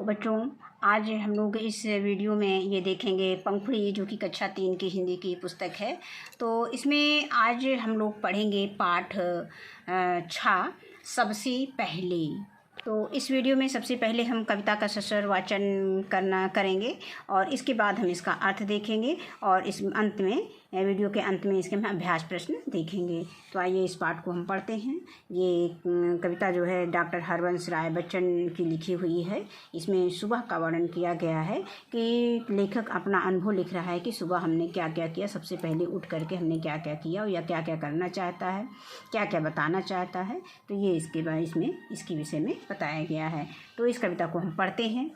बच्चों, आज हम लोग इस वीडियो में ये देखेंगे पंखुड़ी, जो कि कक्षा 3 की हिंदी की पुस्तक है। तो इसमें आज हम लोग पढ़ेंगे पाठ 6 सबसे पहले। तो इस वीडियो में सबसे पहले हम कविता का सस्वर वाचन करेंगे और इसके बाद हम इसका अर्थ देखेंगे और इस अंत में वीडियो के अंत में इसके हम अभ्यास प्रश्न देखेंगे। तो आइए इस पाठ को हम पढ़ते हैं। ये कविता जो है डॉक्टर हरवंश राय बच्चन की लिखी हुई है। इसमें सुबह का वर्णन किया गया है कि लेखक अपना अनुभव लिख रहा है कि सुबह हमने क्या क्या किया, सबसे पहले उठ करके हमने क्या क्या किया या क्या क्या करना चाहता है, क्या क्या बताना चाहता है। तो ये इसके बाद इसमें इसके विषय में बताया गया है। तो इस कविता को हम पढ़ते हैं।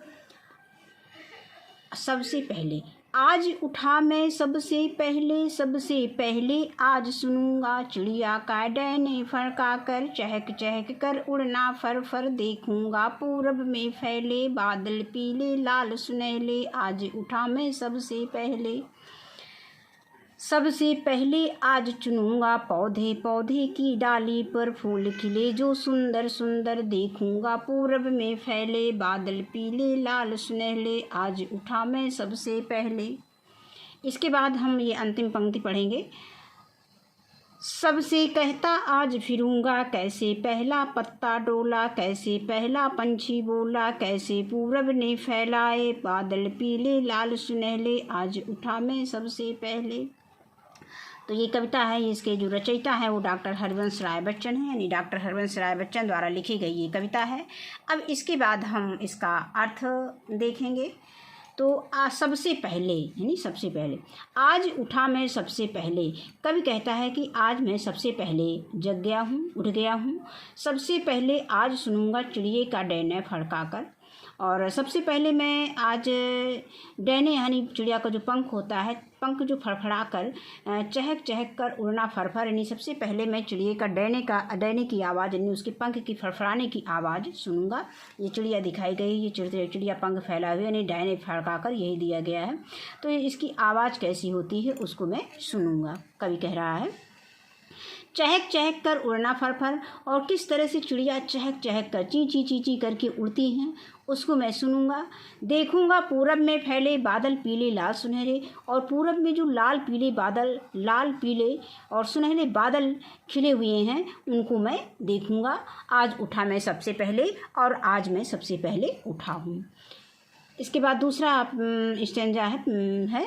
सबसे पहले आज उठा मैं सबसे पहले आज सुनूंगा चिड़िया का डैने फड़का कर, चहक चहक कर उड़ना फर फर, देखूंगा पूरब में फैले बादल पीले लाल सुनहले, आज उठा मैं सबसे पहले आज चुनूंगा पौधे की डाली पर फूल खिले जो सुंदर सुंदर, देखूंगा पूरब में फैले बादल पीले लाल सुनहले, आज उठा मैं सबसे पहले। इसके बाद हम ये अंतिम पंक्ति पढ़ेंगे। सबसे कहता आज फिरूंगा, कैसे पहला पत्ता डोला, कैसे पहला पंछी बोला, कैसे पूरब ने फैलाए बादल पीले लाल सुनहले, आज उठा मैं सबसे पहले। तो ये कविता है, इसके जो रचयिता है वो डॉक्टर हरवंश राय बच्चन है, यानी डॉक्टर हरवंश राय बच्चन द्वारा लिखी गई ये कविता है। अब इसके बाद हम इसका अर्थ देखेंगे। तो सबसे पहले यानी सबसे पहले, आज उठा मैं सबसे पहले। कवि कहता है कि आज मैं सबसे पहले जग गया हूँ, उठ गया हूँ। सबसे पहले आज सुनूंगा चिड़िए का डैने फड़का कर, और सबसे पहले मैं आज डैने यानी चिड़िया का जो पंख होता है, पंख जो फड़फड़ा कर चहक चहक कर उड़ना फरफर, यानी सबसे पहले मैं चिड़िए का डैने की आवाज़ यानी उसके पंख की फड़फड़ाने की आवाज़ सुनूंगा। ये चिड़िया दिखाई गई, ये चिड़िया पंख फैलाए हुए यानी डैने फड़का कर, यही दिया गया है। तो इसकी आवाज़ कैसी होती है उसको मैं सुनूंगा, कवि कह रहा है। चहक चहक कर उड़ना फरफर, और किस तरह से चिड़िया चहक चहक कर ची ची करके उड़ती हैं उसको मैं सुनूंगा। देखूंगा पूरब में फैले बादल पीले लाल सुनहरे, और पूरब में जो लाल पीले और सुनहरे बादल खिले हुए हैं उनको मैं देखूंगा। आज उठा मैं सबसे पहले, और आज मैं सबसे पहले उठा हूँ। इसके बाद दूसरा स्टैंजा है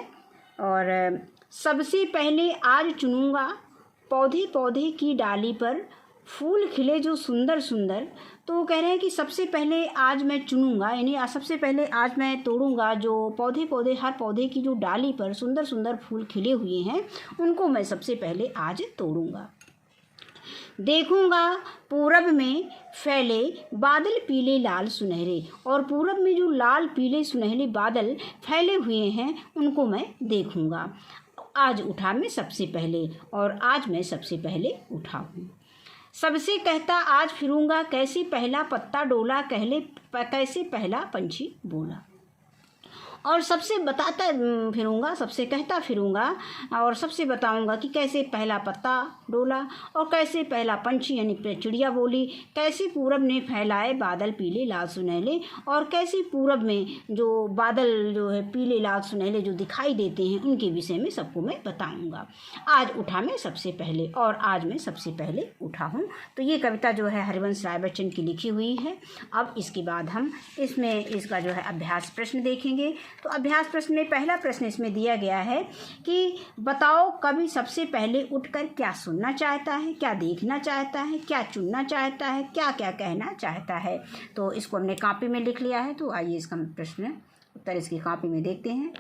और सबसे पहले आज चुनूंगा पौधे की डाली पर फूल खिले जो सुंदर सुंदर। तो वो कह रहे हैं कि सबसे पहले आज मैं चुनूंगा, यानी सबसे पहले आज मैं तोड़ूंगा जो हर पौधे की जो डाली पर सुंदर सुंदर फूल खिले हुए हैं उनको मैं सबसे पहले आज तोड़ूंगा। देखूंगा पूरब में फैले बादल पीले लाल सुनहरे, और पूरब में जो लाल पीले सुनहरे बादल फैले हुए हैं उनको मैं देखूंगा। आज उठा मैं सबसे पहले, और आज मैं सबसे पहले उठा हूँ। सबसे कहता आज फिरूंगा, कैसे पहला पत्ता डोला, कैसे पहला पंछी बोला। और सबसे बताता फिरूंगा, सबसे कहता फिरूंगा और सबसे बताऊंगा कि कैसे पहला पत्ता डोला और कैसे पहला पंछी यानी चिड़िया बोली, कैसे पूरब ने फैलाए बादल पीले लाल सुनहले, और कैसे पूरब में जो बादल जो है पीले लाल सुनहले जो दिखाई देते हैं उनके विषय में सबको मैं बताऊंगा। आज उठा मैं सबसे पहले, और आज मैं सबसे पहले उठा हूँ। तो ये कविता जो है हरवंश राय बच्चन की लिखी हुई है। अब इसके बाद हम इसमें इसका जो है अभ्यास प्रश्न देखेंगे। तो अभ्यास प्रश्न में पहला प्रश्न इसमें दिया गया है कि बताओ कवि सबसे पहले उठकर क्या सुनना चाहता है, क्या देखना चाहता है, क्या चुनना चाहता है, क्या क्या कहना चाहता है। तो इसको हमने कॉपी में लिख लिया है। तो आइए इसका प्रश्न उत्तर इसकी कॉपी में देखते हैं।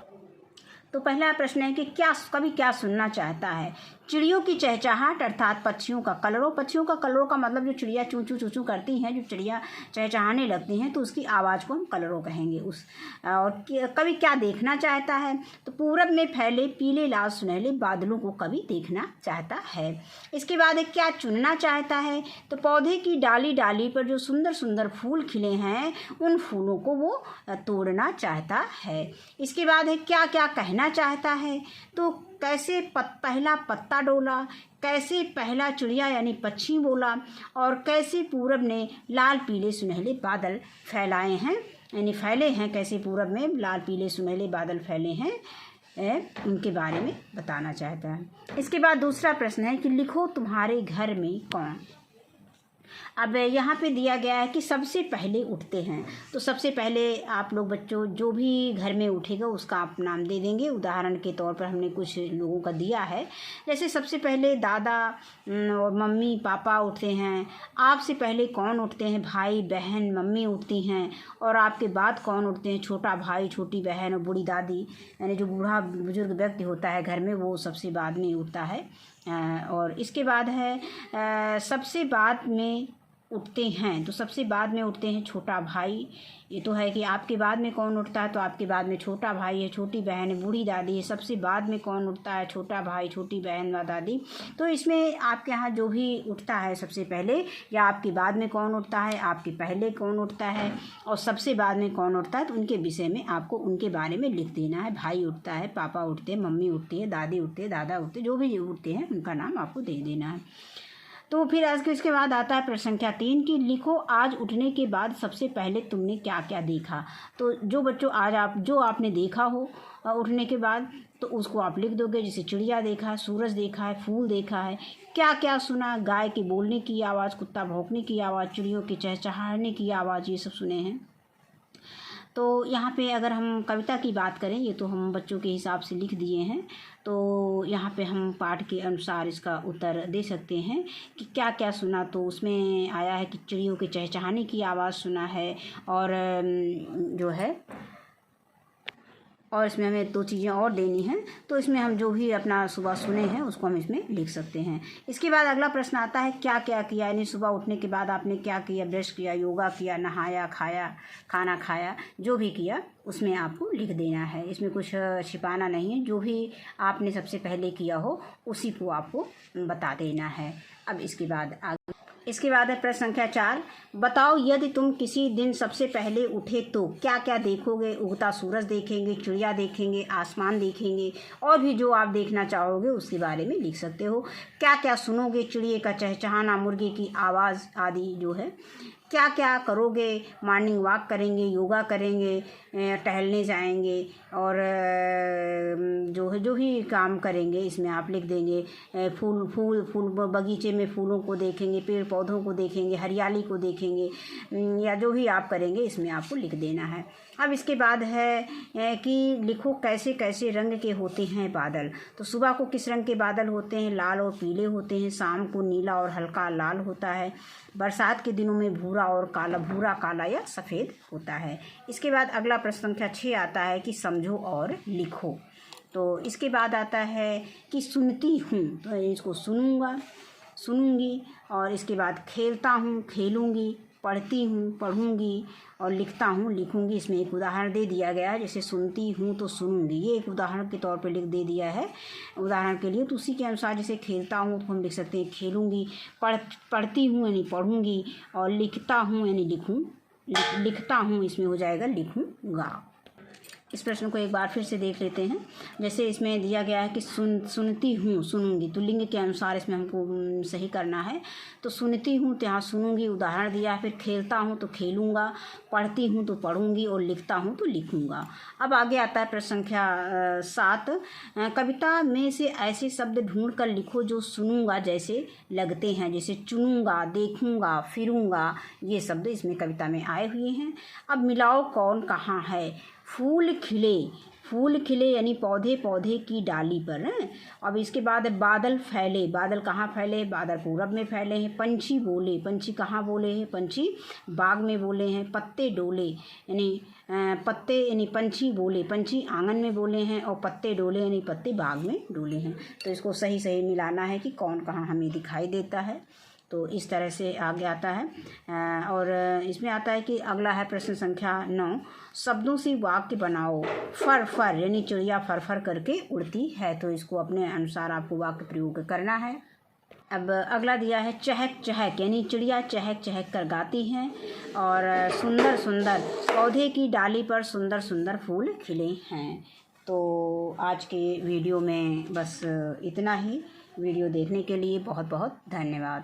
तो पहला प्रश्न है कि कवि क्या सुनना चाहता है। चिड़ियों की चहचहाहट अर्थात पक्षियों का कलरव का मतलब जो चिड़िया चूँ चूँ करती हैं, जो चिड़िया चहचहाने लगती हैं तो उसकी आवाज़ को हम कलरव कहेंगे। और कवि क्या देखना चाहता है, तो पूरब में फैले पीले लाल सुनहले बादलों को कवि देखना चाहता है। इसके बाद एक क्या चुनना चाहता है, तो पौधे की डाली पर जो सुंदर सुंदर फूल खिले हैं उन फूलों को वो तोड़ना चाहता है। इसके बाद है क्या क्या कहना चाहता है, तो कैसे पहला पत्ता डोला, कैसे पहला चिड़िया यानी पक्षी बोला, और कैसे पूरब ने लाल पीले सुनहले बादल फैलाए हैं यानी फैले हैं, कैसे पूरब में लाल पीले सुनहले बादल फैले हैं, उनके बारे में बताना चाहता है। इसके बाद दूसरा प्रश्न है कि लिखो तुम्हारे घर में कौन। अब यहाँ पे दिया गया है कि सबसे पहले उठते हैं, तो सबसे पहले आप लोग बच्चों जो भी घर में उठेगा उसका आप नाम दे देंगे। उदाहरण के तौर पर हमने कुछ लोगों का दिया है, जैसे सबसे पहले दादा और मम्मी पापा उठते हैं। आपसे पहले कौन उठते हैं? भाई बहन मम्मी उठती हैं। और आपके बाद कौन उठते हैं? छोटा भाई छोटी बहन और बूढ़ी दादी, यानी जो बूढ़ा बुजुर्ग व्यक्ति होता है घर में वो सबसे बाद में उठता है। और इसके बाद है सबसे बाद में उठते हैं, तो सबसे बाद में उठते हैं छोटा भाई। ये तो है कि आपके बाद में कौन उठता है, तो आपके बाद में छोटा भाई है, छोटी बहन है, बूढ़ी दादी है। सबसे बाद में कौन उठता है? छोटा भाई छोटी बहन व दादी। तो इसमें आपके यहाँ जो भी उठता है सबसे पहले, या आपके बाद में कौन उठता है, आपके पहले कौन उठता है और सबसे बाद में कौन उठता है, तो उनके विषय में आपको उनके बारे में लिख देना है। भाई उठता है, पापा उठते हैं, मम्मी उठती है, दादी उठती है, दादा उठते, जो भी उठते हैं उनका नाम आपको दे देना है। तो फिर इसके बाद आता है प्रश्न संख्या 3 कि लिखो आज उठने के बाद सबसे पहले तुमने क्या क्या देखा। तो जो बच्चों आज जो आपने देखा हो उठने के बाद, तो उसको आप लिख दोगे। जैसे चिड़िया देखा है, सूरज देखा है, फूल देखा है। क्या क्या सुना? गाय के बोलने की आवाज़, कुत्ता भौंकने की आवाज़, चिड़ियों के चहचहाने की आवाज़, ये सब सुने हैं। तो यहाँ पे अगर हम कविता की बात करें, ये तो हम बच्चों के हिसाब से लिख दिए हैं, तो यहाँ पे हम पाठ के अनुसार इसका उत्तर दे सकते हैं कि क्या क्या सुना। तो उसमें आया है कि चिड़ियों के चहचहाने की आवाज़ सुना है, और जो है और इसमें हमें 2 चीज़ें और देनी हैं, तो इसमें हम जो भी अपना सुबह सुने हैं उसको हम इसमें लिख सकते हैं। इसके बाद अगला प्रश्न आता है क्या क्या किया, यानी सुबह उठने के बाद आपने क्या किया? ब्रश किया, योगा किया, नहाया, खाया, खाना खाया, जो भी किया उसमें आपको लिख देना है। इसमें कुछ छिपाना नहीं है, जो भी आपने सबसे पहले किया हो उसी को आपको बता देना है। अब इसके बाद है प्रश्न संख्या 4, बताओ यदि तुम किसी दिन सबसे पहले उठे तो क्या क्या देखोगे? उगता सूरज देखेंगे, चिड़िया देखेंगे, आसमान देखेंगे, और भी जो आप देखना चाहोगे उसके बारे में लिख सकते हो। क्या क्या सुनोगे? चिड़िया का चहचहाना, मुर्गे की आवाज़ आदि जो है। क्या क्या करोगे? मॉर्निंग वॉक करेंगे, योगा करेंगे, टहलने जाएंगे, और जो भी काम करेंगे इसमें आप लिख देंगे। फूल बगीचे में फूलों को देखेंगे, पेड़ पौधों को देखेंगे, हरियाली को देखेंगे, या जो भी आप करेंगे इसमें आपको लिख देना है। अब इसके बाद है कि लिखो कैसे कैसे रंग के होते हैं बादल। तो सुबह को किस रंग के बादल होते हैं? लाल और पीले होते हैं। शाम को नीला और हल्का लाल होता है। बरसात के दिनों में भूरा काला या सफ़ेद होता है। इसके बाद अगला प्रश्न संख्या 6 आता है कि समझो और लिखो। तो इसके बाद आता है कि सुनती हूँ, तो इसको सुनूंगी, और इसके बाद खेलता हूँ, खेलूँगी, पढ़ती हूँ, पढ़ूँगी, और लिखता हूँ, लिखूँगी। इसमें एक उदाहरण दे दिया गया है, जैसे सुनती हूँ तो सुनूँगी, ये एक उदाहरण के तौर पे लिख दे दिया है उदाहरण के लिए। तो उसी के अनुसार जैसे खेलता हूँ तो हम लिख सकते हैं खेलूँगी, पढ़ती हूँ यानी पढ़ूँगी, और लिखता हूँ यानी लिखता हूँ, इसमें हो जाएगा लिखूँगा। इस प्रश्न को एक बार फिर से देख लेते हैं। जैसे इसमें दिया गया है कि सुनती हूँ, सुनूंगी, तो लिंग के अनुसार इसमें हमको सही करना है। तो सुनती हूँ तो यहाँ सुनूंगी उदाहरण दिया है, फिर खेलता हूँ तो खेलूँगा, पढ़ती हूँ तो पढ़ूंगी, और लिखता हूँ तो लिखूँगा। अब आगे आता है प्रश्न संख्या 7, कविता में से ऐसे शब्द ढूंढ कर लिखो जो सुनूंगा जैसे लगते हैं। जैसे चुनूंगा, देखूंगा, फिरूंगा, ये शब्द इसमें कविता में आए हुए हैं। अब मिलाओ कौन कहाँ है। फूल खिले यानी पौधे की डाली पर हैं। अब इसके बाद बादल फैले, बादल कहाँ फैले? बादल पूरब में फैले हैं। पंछी बोले, पंछी कहाँ बोले हैं? पंछी बाग में बोले हैं। पत्ते डोले यानी पंछी बोले, पंछी आंगन में बोले हैं, और पत्ते डोले यानी पत्ते बाग में डोले हैं। तो इसको सही मिलाना है कि कौन कहाँ हमें दिखाई देता है। तो इस तरह से आगे आता है। और इसमें आता है कि अगला है प्रश्न संख्या 9, शब्दों से वाक्य बनाओ। फर यानी चिड़िया फर करके उड़ती है, तो इसको अपने अनुसार आपको वाक्य प्रयोग करना है। अब अगला दिया है चहक यानी चिड़िया चहक कर गाती हैं, और सुंदर पौधे की डाली पर सुंदर फूल खिले हैं। तो आज के वीडियो में बस इतना ही। वीडियो देखने के लिए बहुत बहुत धन्यवाद।